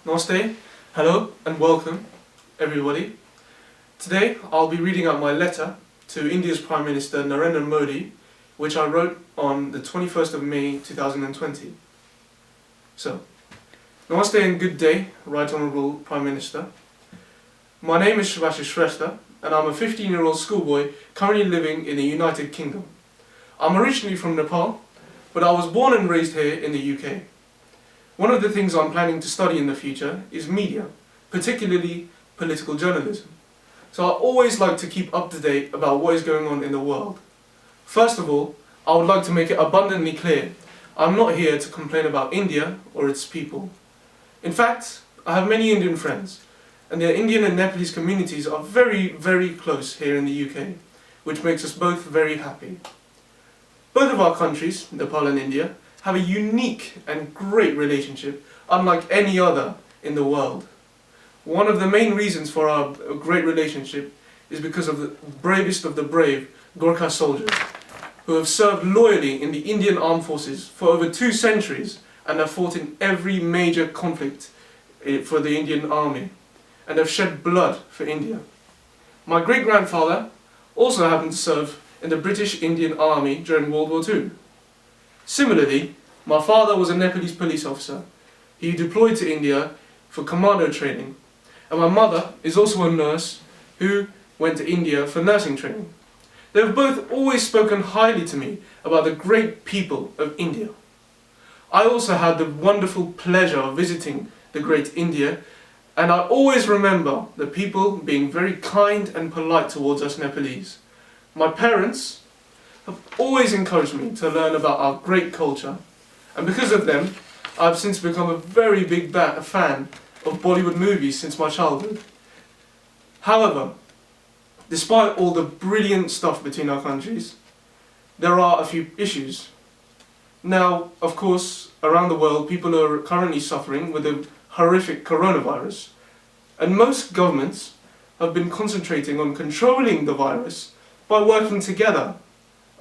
Namaste, hello and welcome everybody. Today I'll be reading out my letter to India's Prime Minister Narendra Modi, which I wrote on the 21st of May 2020. So, Namaste and good day, Right Honourable Prime Minister. My name is Shubhashish Shrestha and I'm a 15-year-old schoolboy currently living in the United Kingdom. I'm originally from Nepal, but I was born and raised here in the UK. One of the things I'm planning to study in the future is media, particularly political journalism. So I always like to keep up to date about what is going on in the world. First of all, I would like to make it abundantly clear, I'm not here to complain about India or its people. In fact, I have many Indian friends, and the Indian and Nepalese communities are very, very close here in the UK, which makes us both very happy. Both of our countries, Nepal and India, have a unique and great relationship, unlike any other in the world. One of the main reasons for our great relationship is because of the bravest of the brave Gorkha soldiers, who have served loyally in the Indian armed forces for over 2 centuries and have fought in every major conflict for the Indian army, and have shed blood for India. My great-grandfather also happened to serve in the British Indian Army during World War II. Similarly, my father was a Nepalese police officer. He deployed to India for commando training, and my mother is also a nurse who went to India for nursing training. They have both always spoken highly to me about the great people of India. I also had the wonderful pleasure of visiting the great India, and I always remember the people being very kind and polite towards us Nepalese. My parents have always encouraged me to learn about our great culture, and because of them, I've since become a very big fan of Bollywood movies since my childhood. However, despite all the brilliant stuff between our countries, there are a few issues. Now, of course, around the world, people are currently suffering with the horrific coronavirus, and most governments have been concentrating on controlling the virus by working together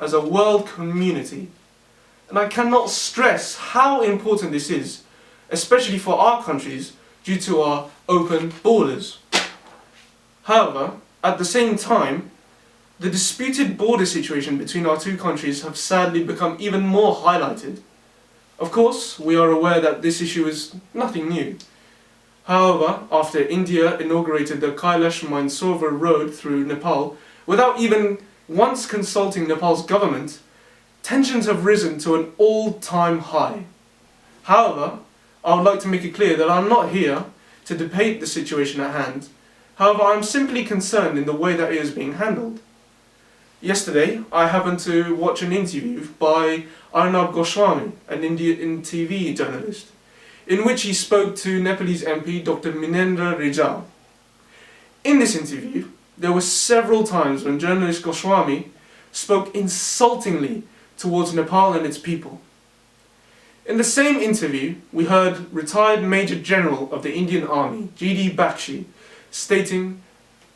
as a world community. And I cannot stress how important this is, especially for our countries, due to our open borders. However, at the same time, the disputed border situation between our two countries have sadly become even more highlighted. Of course, we are aware that this issue is nothing new. However, after India inaugurated the Kailash-Mansarovar road through Nepal, without even once consulting Nepal's government, tensions have risen to an all-time high. However, I would like to make it clear that I'm not here to debate the situation at hand. However, I'm simply concerned in the way that it is being handled. Yesterday, I happened to watch an interview by Arnab Goswami, an Indian TV journalist, in which he spoke to Nepalese MP Dr. Narendra Rijal. In this interview, there were several times when journalist Goswami spoke insultingly towards Nepal and its people. In the same interview, we heard retired Major General of the Indian Army, G.D. Bakshi, stating,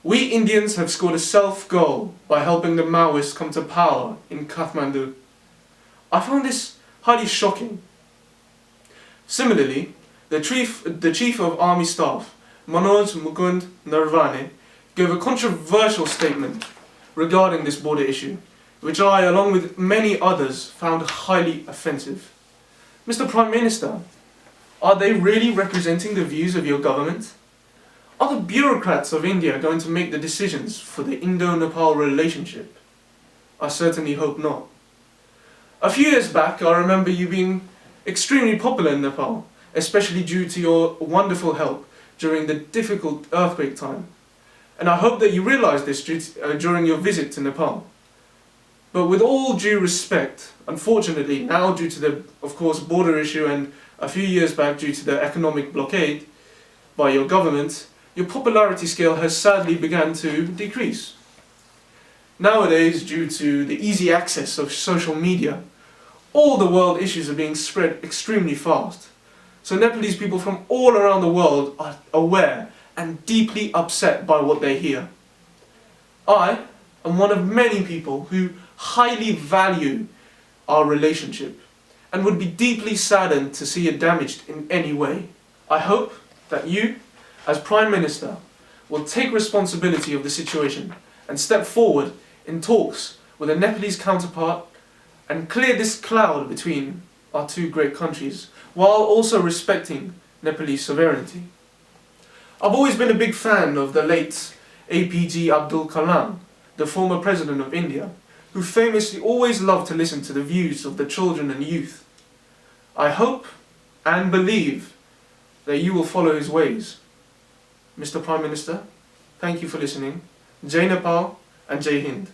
"We Indians have scored a self-goal by helping the Maoists come to power in Kathmandu." I found this highly shocking. Similarly, the Chief of Army Staff, Manoj Mukund Narvane, gave a controversial statement regarding this border issue, which I, along with many others, found highly offensive. Mr. Prime Minister, are they really representing the views of your government? Are the bureaucrats of India going to make the decisions for the Indo-Nepal relationship? I certainly hope not. A few years back, I remember you being extremely popular in Nepal, especially due to your wonderful help during the difficult earthquake time. And I hope that you realized this during your visit to Nepal. But with all due respect, unfortunately, now due to the, of course, border issue and a few years back due to the economic blockade by your government, your popularity scale has sadly begun to decrease. Nowadays, due to the easy access of social media, all the world issues are being spread extremely fast. So Nepalese people from all around the world are aware and deeply upset by what they hear. I am one of many people who highly value our relationship and would be deeply saddened to see it damaged in any way. I hope that you, as Prime Minister, will take responsibility of the situation and step forward in talks with a Nepalese counterpart and clear this cloud between our two great countries, while also respecting Nepalese sovereignty. I've always been a big fan of the late APJ Abdul Kalam, the former President of India, who famously always loved to listen to the views of the children and youth. I hope and believe that you will follow his ways. Mr. Prime Minister, thank you for listening. Jai Nepal and Jai Hind.